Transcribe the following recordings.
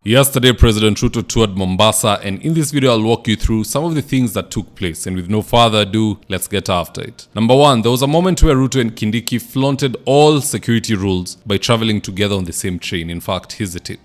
Yesterday, President Ruto toured Mombasa, and in this video, I'll walk you through some of the things that took place. And with no further ado, let's get after it. Number one, there was a moment where Ruto and Kindiki flaunted all security rules by traveling together on the same train. In fact, here's the tip.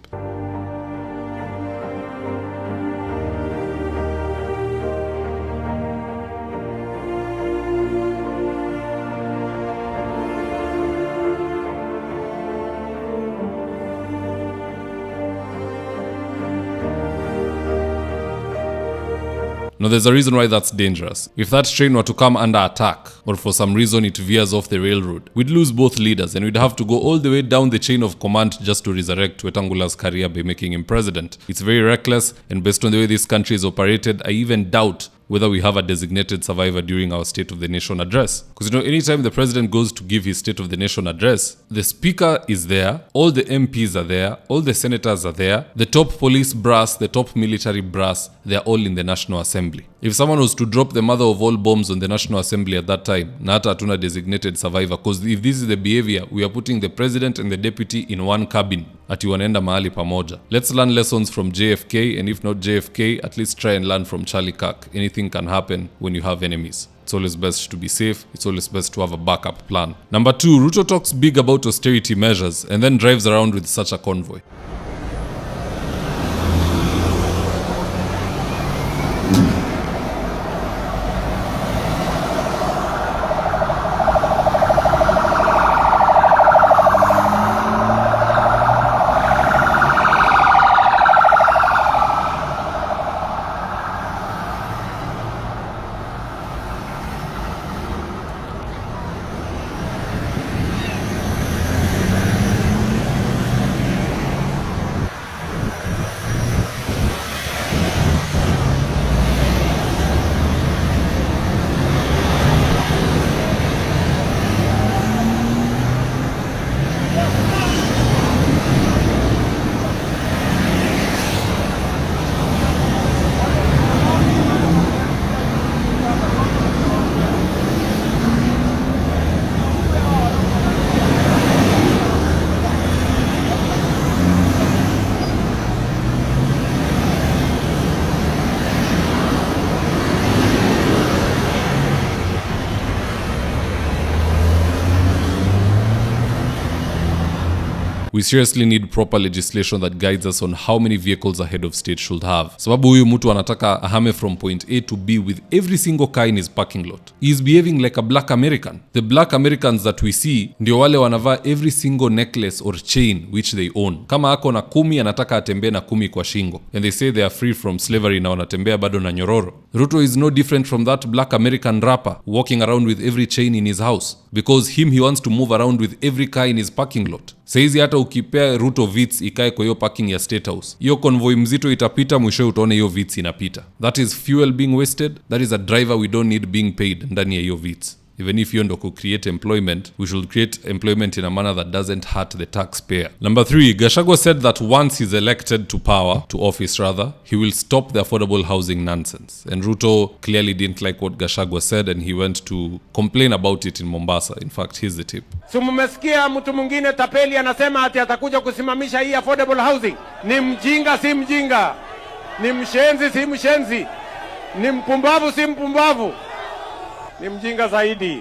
Now, there's a reason why that's dangerous. If that train were to come under attack, or for some reason it veers off the railroad, we'd lose both leaders and we'd have to go all the way down the chain of command just to resurrect Wetangula's career by making him president. It's very reckless, and based on the way this country is operated, I even doubt whether we have a designated survivor during our State of the Nation address. Because anytime the president goes to give his State of the Nation address, the speaker is there, all the MPs are there, all the senators are there, the top police brass, the top military brass, they're all in the National Assembly. If someone was to drop the mother of all bombs on the National Assembly at that time, na hata hatuna designated survivor, because if this is the behavior, we are putting the president and the deputy in one cabin, ati wanaenda mahali pamoja. Let's learn lessons from JFK, and if not JFK, at least try and learn from Charlie Kirk. Anything can happen when you have enemies. It's always best to be safe. It's always best to have a backup plan. Number two, Ruto talks big about austerity measures and then drives around with such a convoy. We seriously need proper legislation that guides us on how many vehicles a head of state should have. Sababu huyu mtu anataka ahame from point A to B with every single car in his parking lot. He is behaving like a black American. The black Americans that we see ndio wale wanavaa every single necklace or chain which they own. Kama ako na 10 anataka atembee na 10 kwa shingo. And they say they are free from slavery na wanatembea bado na nyororo. Ruto is no different from that black American rapper walking around with every chain in his house. Because he wants to move around with every car in his parking lot. Saizi hata ukipea Ruto Vitz ikae kwa hiyo parking ya State House, hiyo convoy mzito itapita, mwisho utaone hiyo Vitz inapita. That is fuel being wasted. That is a driver we don't need being paid ndani ya hiyo Vitz. Even if you want to create employment, we should create employment in a manner that doesn't hurt the taxpayer. Number three, Gachagua said that once he's elected to office, he will stop the affordable housing nonsense. And Ruto clearly didn't like what Gachagua said, and he went to complain about it in Mombasa. In fact, here's the tip. So mmesikia mtu mwingine tapeli anasema ati atakuja kusimamisha hii affordable housing. Ni mjinga si mjinga. Ni mshenzi si mshenzi. Ni mpumbavu si mpumbavu. Ni mjinga zaidi.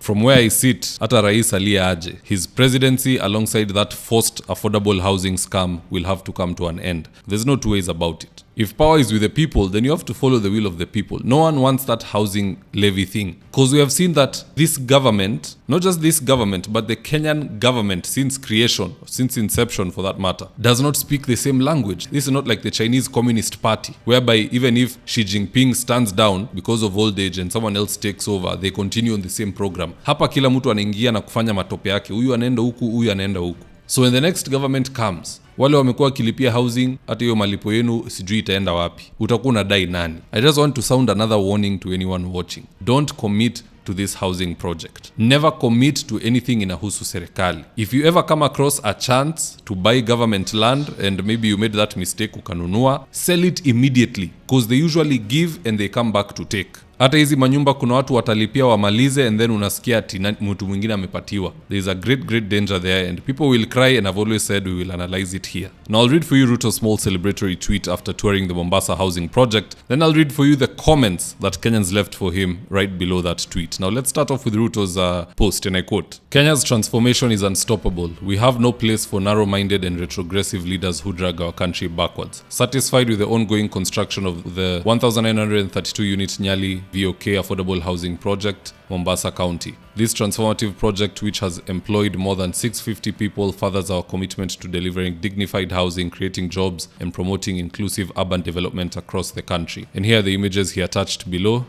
From where I sit, hata rais aliye aje, his presidency alongside that forced affordable housing scam will have to come to an end. There's no two ways about it. If power is with the people, then you have to follow the will of the people. No one wants that housing levy thing. Because we have seen that this government, not just this government, but the Kenyan government since creation, since inception for that matter, does not speak the same language. This is not like the Chinese Communist Party, whereby even if Xi Jinping stands down because of old age and someone else takes over, they continue on the same program. Hapa kila mtu anaingia na kufanya matope yake. Huyu anaenda huku, huyu anaenda huku. So when the next government comes, wale wamekuwa kilipia housing, hata hiyo malipo yenu sijui itaenda wapi. Utakuwa unadai nani? I just want to sound another warning to anyone watching. Don't commit to this housing project. Never commit to anything inahusu serikali. If you ever come across a chance to buy government land and maybe you made that mistake ukanunua, sell it immediately, because they usually give and they come back to take. Hata hizi manyumba kuna watu watalipia wamalize and then unasikia ati mtu mwingine amepatiwa. There is a great danger there and people will cry, and I've always said we will analyze it here. Now I'll read for you Ruto's small celebratory tweet after touring the Mombasa housing project. Then I'll read for you the comments that Kenyans left for him right below that tweet. Now let's start off with Ruto's post, and I quote, "Kenya's transformation is unstoppable. We have no place for narrow-minded and retrogressive leaders who drag our country backwards. Satisfied with the ongoing construction of the 1,932-unit Nyali VOK affordable housing project, Mombasa County. This transformative project, which has employed more than 650 people, furthers our commitment to delivering dignified housing, creating jobs, and promoting inclusive urban development across the country." And here are the images he attached below.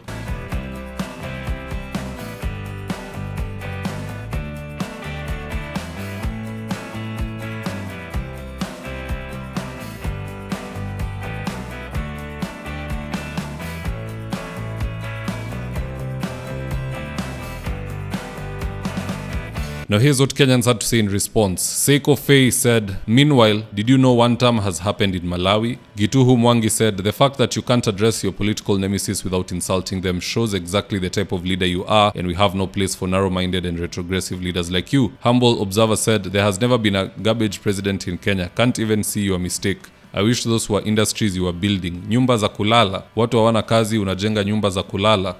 Now here's what Kenyans had to say in response. Seiko Faye said, "Meanwhile, did you know one term has happened in Malawi?" Gituhu Mwangi said, "The fact that you can't address your political nemesis without insulting them shows exactly the type of leader you are, and we have no place for narrow-minded and retrogressive leaders like you." Humble Observer said, "There has never been a garbage president in Kenya. Can't even see your mistake. I wish those were industries you were building. Nyumba za kulala. Watu hawana kazi, unajenga nyumba za kulala? ?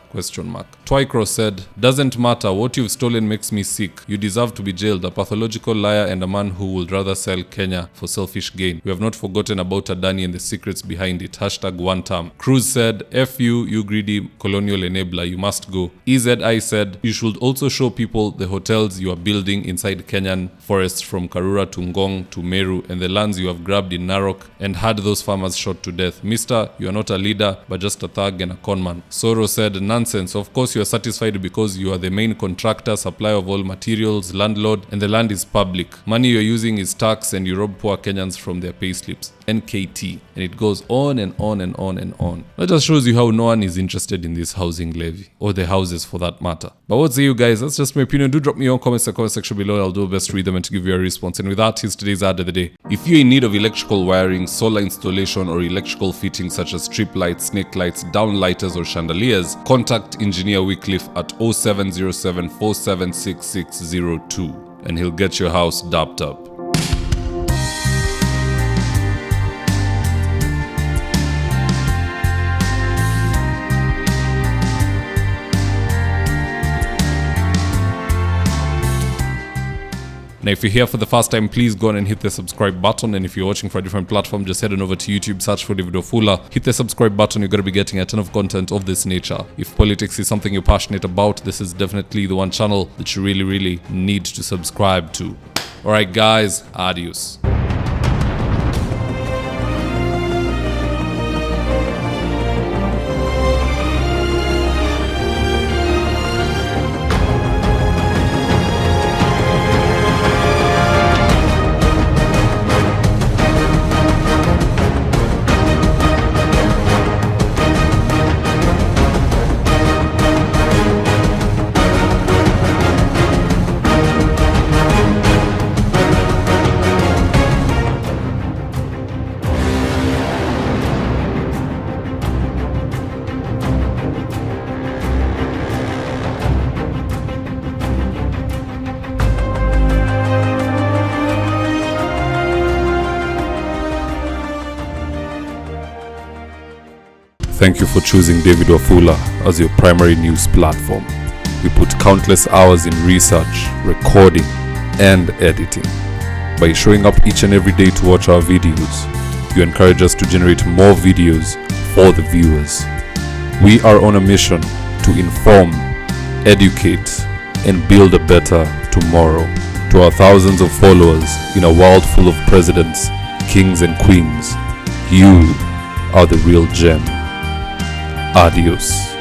Twycross said, "Doesn't matter. What you've stolen makes me sick. You deserve to be jailed. A pathological liar and a man who would rather sell Kenya for selfish gain. We have not forgotten about Adani and the secrets behind it. #one term." Cruz said, "F you, you greedy colonial enabler. You must go." EZI said, "You should also show people the hotels you are building inside Kenyan forests from Karura to Ngong to Meru, and the lands you have grabbed in Narok and had those farmers shot to death. Mister, you are not a leader, but just a thug and a conman." Soro said, "Nonsense. Of course you are satisfied because you are the main contractor, supplier of all materials, landlord, and the land is public. Money you're using is tax, and you rob poor Kenyans from their payslips. NKT." And it goes on and on and on and on. That just shows you how no one is interested in this housing levy, or the houses for that matter. But what say you guys? That's just my opinion. Do drop me your comments in the comment section below. I'll do my best to read them and to give you a response. And with that, here's today's ad of the day. If you're in need of electrical wiring, solar installation, or electrical fittings such as strip lights, snake lights, downlighters, or chandeliers, contact Engineer Wycliffe at 0707 476602 and he'll get your house dapped up. Now, if you're here for the first time, please go on and hit the subscribe button. And if you're watching for a different platform, just head on over to YouTube, search for David Wafula, hit the subscribe button. You're going to be getting a ton of content of this nature. If politics is something you're passionate about, this is definitely the one channel that you really need to subscribe to. All right, guys, adios. Thank you for choosing David Wafula as your primary news platform. We put countless hours in research, recording, and editing. By showing up each and every day to watch our videos, you encourage us to generate more videos for the viewers. We are on a mission to inform, educate, and build a better tomorrow. To our thousands of followers in a world full of presidents, kings, and queens, you are the real gem. Adios.